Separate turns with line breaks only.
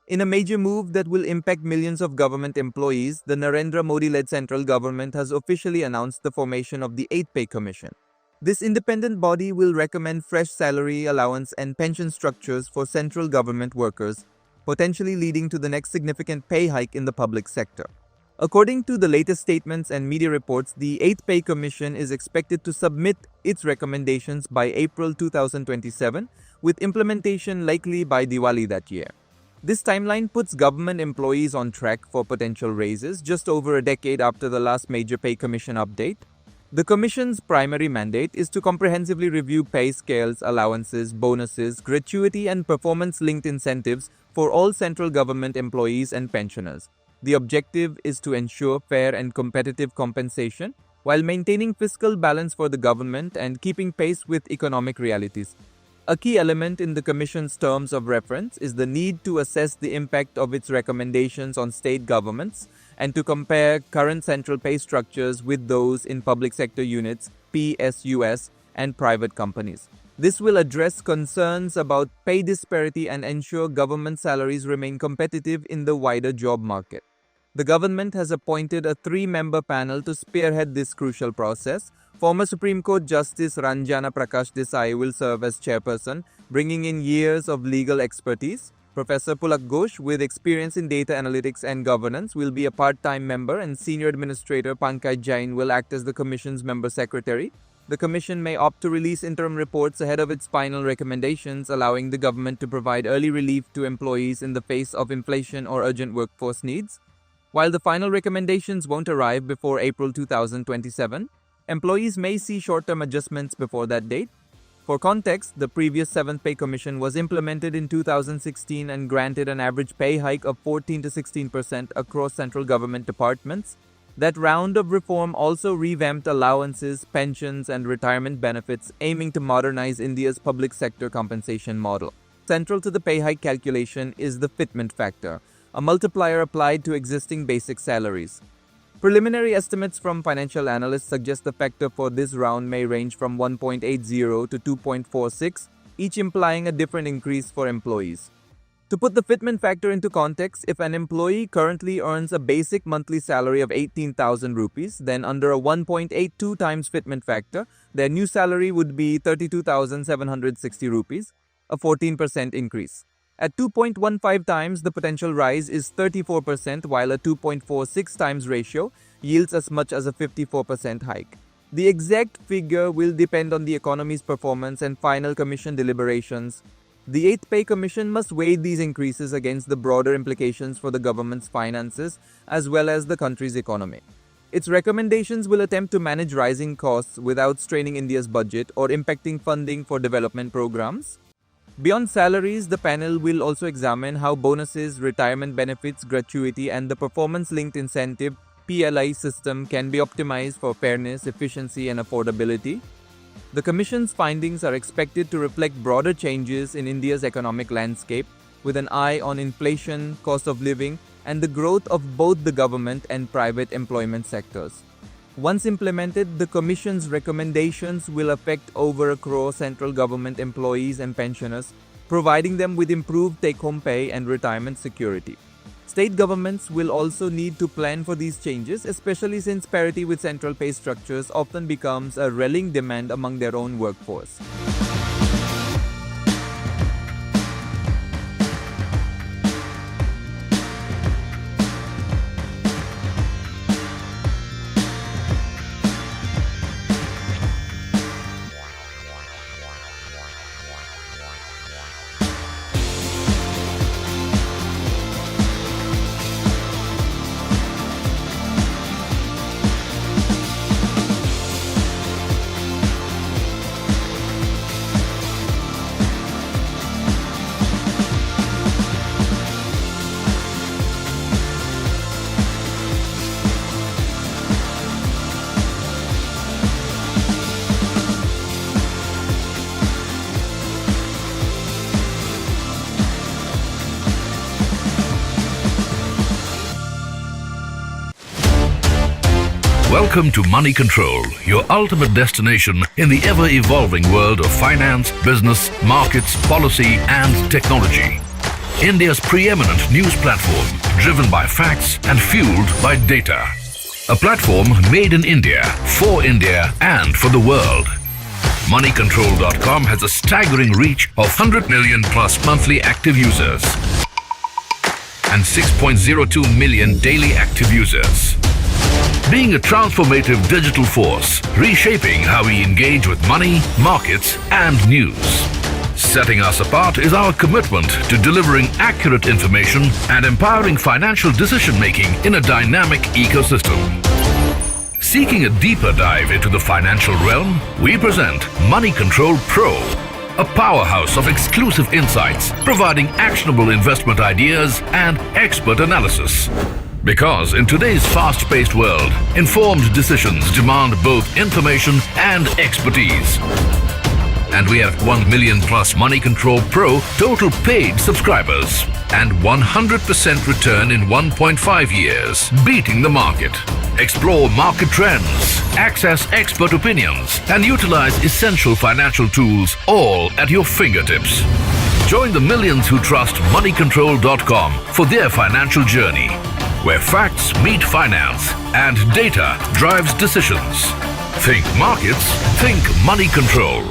In a major move that will impact millions of government employees, the Narendra Modi-led central government has officially announced the formation of the 8th Pay Commission. This independent body will recommend fresh salary, allowance, and pension structures for central government workers, potentially leading to the next significant pay hike in the public sector. According to the latest statements and media reports, the 8th Pay Commission is expected to submit its recommendations by April 2027, with implementation likely by Diwali that year. This timeline puts government employees on track for potential raises just over a decade after the last major pay commission update. The commission's primary mandate is to comprehensively review pay scales, allowances, bonuses, gratuity, and performance-linked incentives for all central government employees and pensioners. The objective is to ensure fair and competitive compensation while maintaining fiscal balance for the government and keeping pace with economic realities. A key element in the Commission's terms of reference is the need to assess the impact of its recommendations on state governments and to compare current central pay structures with those in public sector units, PSUs, and private companies. This will address concerns about pay disparity and ensure government salaries remain competitive in the wider job market. The government has appointed a 3-member panel to spearhead this crucial process. Former Supreme Court Justice Ranjana Prakash Desai will serve as chairperson, bringing in years of legal expertise. Professor Pulak Ghosh, with experience in data analytics and governance, will be a part-time member, and Senior Administrator Pankaj Jain will act as the Commission's member secretary. The Commission may opt to release interim reports ahead of its final recommendations, allowing the government to provide early relief to employees in the face of inflation or urgent workforce needs. While the final recommendations won't arrive before April 2027, employees may see short-term adjustments before that date. For context, the previous 7th Pay Commission was implemented in 2016 and granted an average pay hike of 14 to 16% across central government departments. That round of reform also revamped allowances, pensions, and retirement benefits, aiming to modernize India's public sector compensation model. Central to the pay hike calculation is the Fitment Factor, a multiplier applied to existing basic salaries. Preliminary estimates from financial analysts suggest the factor for this round may range from 1.80 to 2.46, each implying a different increase for employees. To put the fitment factor into context, if an employee currently earns a basic monthly salary of 18,000 rupees, then under a 1.82 times fitment factor, their new salary would be 32,760 rupees, a 14% increase. At 2.15 times, the potential rise is 34%, while a 2.46 times ratio yields as much as a 54% hike. The exact figure will depend on the economy's performance and final commission deliberations. The 8th Pay Commission must weigh these increases against the broader implications for the government's finances as well as the country's economy. Its recommendations will attempt to manage rising costs without straining India's budget or impacting funding for development programs. Beyond salaries, the panel will also examine how bonuses, retirement benefits, gratuity, and the performance-linked incentive (PLI) system can be optimized for fairness, efficiency, and affordability. The Commission's findings are expected to reflect broader changes in India's economic landscape, with an eye on inflation, cost of living, and the growth of both the government and private employment sectors. Once implemented, the Commission's recommendations will affect over 1 crore central government employees and pensioners, providing them with improved take-home pay and retirement security. State governments will also need to plan for these changes, especially since parity with central pay structures often becomes a rallying demand among their own workforce.
Welcome to Money Control, your ultimate destination in the ever-evolving world of finance, business, markets, policy, and technology. India's preeminent news platform, driven by facts and fueled by data. A platform made in India, and for the world. moneycontrol.com has a staggering reach of 100 million plus monthly active users and 6.02 million daily active users. Being a transformative digital force, reshaping how we engage with money, markets, and news. Setting us apart is our commitment to delivering accurate information and empowering financial decision-making in a dynamic ecosystem. Seeking a deeper dive into the financial realm, we present Money Control Pro, a powerhouse of exclusive insights, providing actionable investment ideas and expert analysis. Because in today's fast-paced world, informed decisions demand both information and expertise. And we have 1 million plus Money Control Pro total paid subscribers and 100% return in 1.5 years, beating the market. Explore market trends, access expert opinions, and utilize essential financial tools all at your fingertips. Join the millions who trust moneycontrol.com for their financial journey, where facts meet finance and data drives decisions. Think markets, think Money Control.